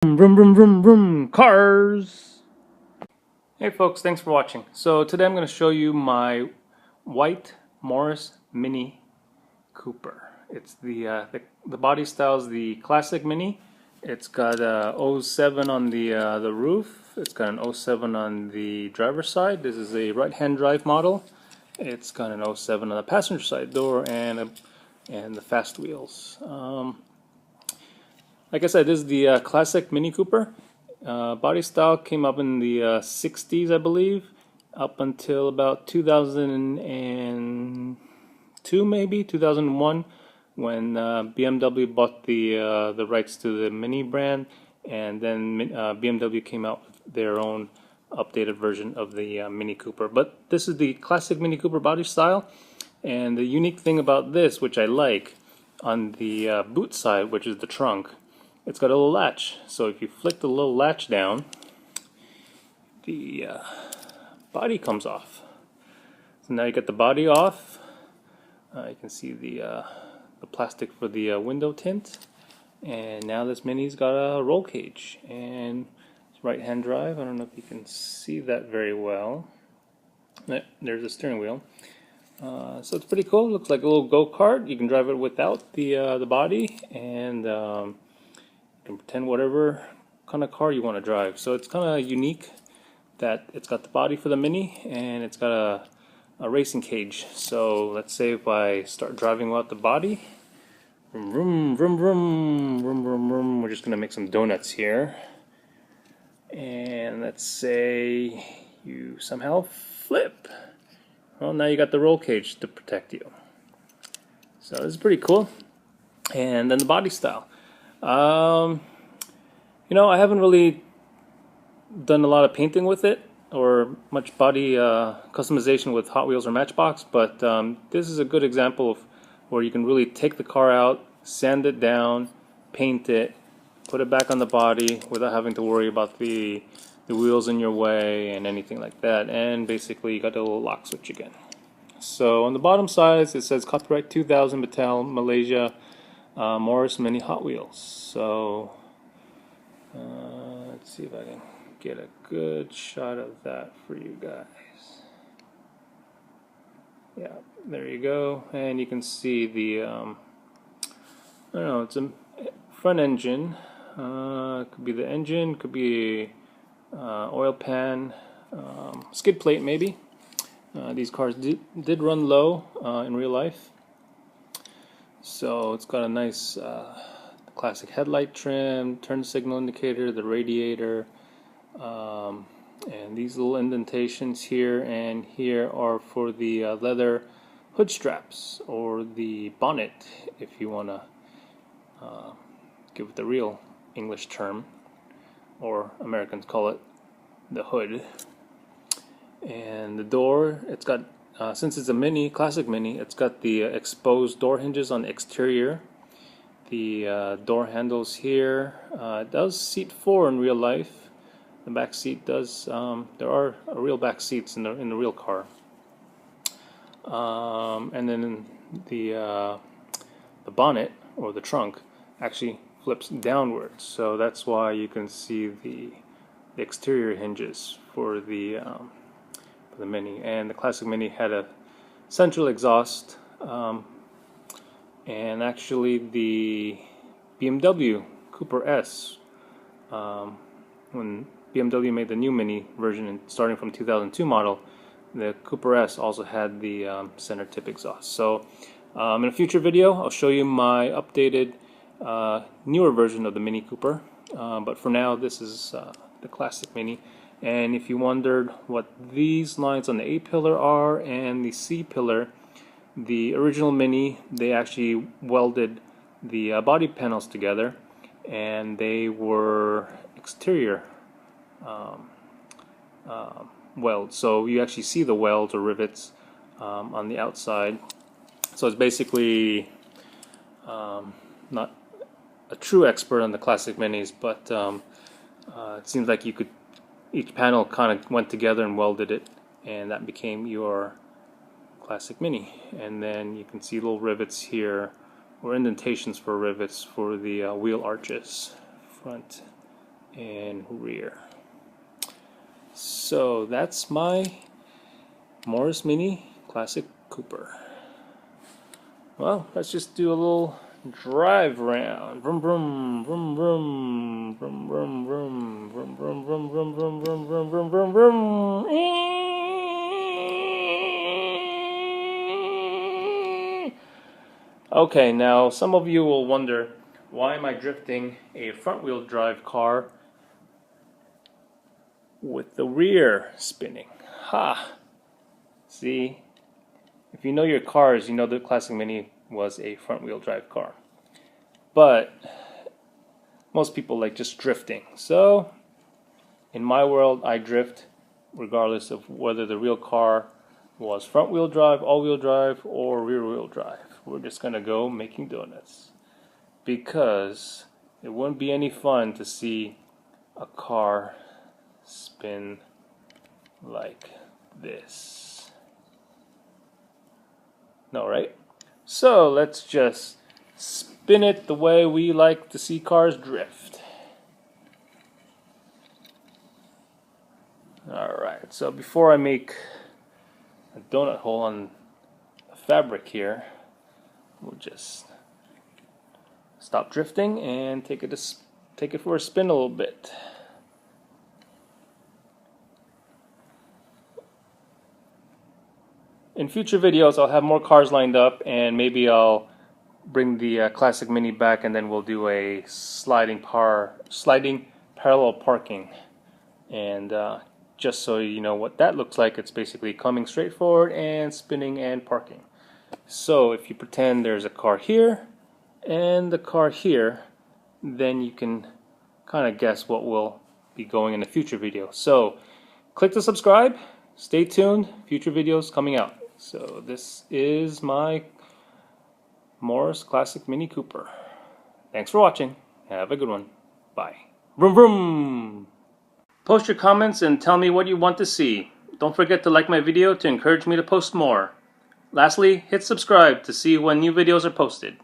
Vroom, vroom, vroom, vroom, cars! Hey folks, thanks for watching. So today I'm going to show you my white Morris Mini Cooper. It's the body style is the classic Mini. It's got a 07 on the roof. It's got an 07 on the driver's side. This is a right-hand drive model. It's got an 07 on the passenger side door and the fast wheels. Like I said, this is the classic Mini Cooper. Body style came up in the 60s, I believe, up until about 2002, maybe 2001, when BMW bought the rights to the Mini brand, and then BMW came out with their own updated version of the Mini Cooper. But this is the classic Mini Cooper body style, and the unique thing about this, which I like, on the boot side, which is the trunk, it's got a little latch. So if you flick the little latch down, the body comes off. So now you get the body off. You can see the plastic for the window tint. And now this Mini's got a roll cage. And it's right-hand drive. I don't know if you can see that very well. There's the steering wheel. So it's pretty cool. It looks like a little go-kart. You can drive it without the body, and you can pretend whatever kind of car you want to drive. So it's kind of unique that it's got the body for the Mini and it's got a racing cage. So let's say if I start driving without the body, vroom, vroom, vroom, vroom, vroom, vroom, vroom. We're just going to make some donuts here. And let's say you somehow flip. Well, now you got the roll cage to protect you. So this is pretty cool. And then the body style. You know, I haven't really done a lot of painting with it or much body customization with Hot Wheels or Matchbox, but this is a good example of where you can really take the car out, sand it down, paint it, put it back on the body without having to worry about the wheels in your way and anything like that. And basically you got a little lock switch again. So on the bottom side it says copyright 2000 Mattel Malaysia Morris Mini Hot Wheels. So let's see if I can get a good shot of that for you guys. Yeah, there you go. And you can see the I don't know, it's a front engine. Could be the engine, could be oil pan, skid plate maybe. These cars did run low in real life. So it's got a nice classic headlight trim, turn signal indicator, the radiator, and these little indentations here and here are for the leather hood straps, or the bonnet if you want to give it the real English term, or Americans call it the hood. And the door, it's got since it's a Mini, classic Mini, it's got the exposed door hinges on the exterior. The door handles here. It does seat 4 in real life. The back seat does. There are real back seats in the real car. And then the bonnet, or the trunk, actually flips downwards. So that's why you can see the exterior hinges for the Mini. And the classic Mini had a central exhaust, and actually the BMW Cooper S, when BMW made the new Mini version starting from 2002 model, the Cooper S also had the center tip exhaust. So in a future video I'll show you my updated newer version of the Mini Cooper, but for now this is the classic Mini. And if you wondered what these lines on the A-pillar are and the C-pillar, the original Mini, they actually welded the body panels together, and they were exterior welds. So you actually see the welds or rivets on the outside. So it's basically not a true expert on the classic Minis, but it seems like you could, each panel kind of went together and welded it, and that became your classic Mini. And then you can see little rivets here, or indentations for rivets for the wheel arches, front and rear. So that's my Morris Mini Classic Cooper. Well, let's just do a little drive around. Vroom vroom, vroom vroom, vroom vroom vroom, vroom vroom vroom, vroom vroom vroom, vroom vroom vroom vroom. Okay, now some of you will wonder, why am I drifting a front-wheel drive car with the rear spinning? Ha! See, if you know your cars, you know the Classic Mini was a front-wheel drive car. But most people like just drifting. So, in my world, I drift regardless of whether the real car was front-wheel drive, all-wheel drive, or rear-wheel drive. We're just gonna go making donuts, because it wouldn't be any fun to see a car spin like this. No, right? So let's just spin it the way we like to see cars drift. Alright, so before I make a donut hole on the fabric here, we'll just stop drifting and take it for a spin a little bit. In future videos, I'll have more cars lined up, and maybe I'll bring the Classic Mini back, and then we'll do a sliding parallel parking. And just so you know what that looks like, it's basically coming straight forward and spinning and parking. So if you pretend there's a car here and the car here, then you can kind of guess what will be going in a future video. So click to subscribe, stay tuned, future videos coming out. So this is my Morris Classic Mini Cooper. Thanks for watching. Have a good one. Bye. Vroom vroom! Post your comments and tell me what you want to see. Don't forget to like my video to encourage me to post more. Lastly, hit subscribe to see when new videos are posted.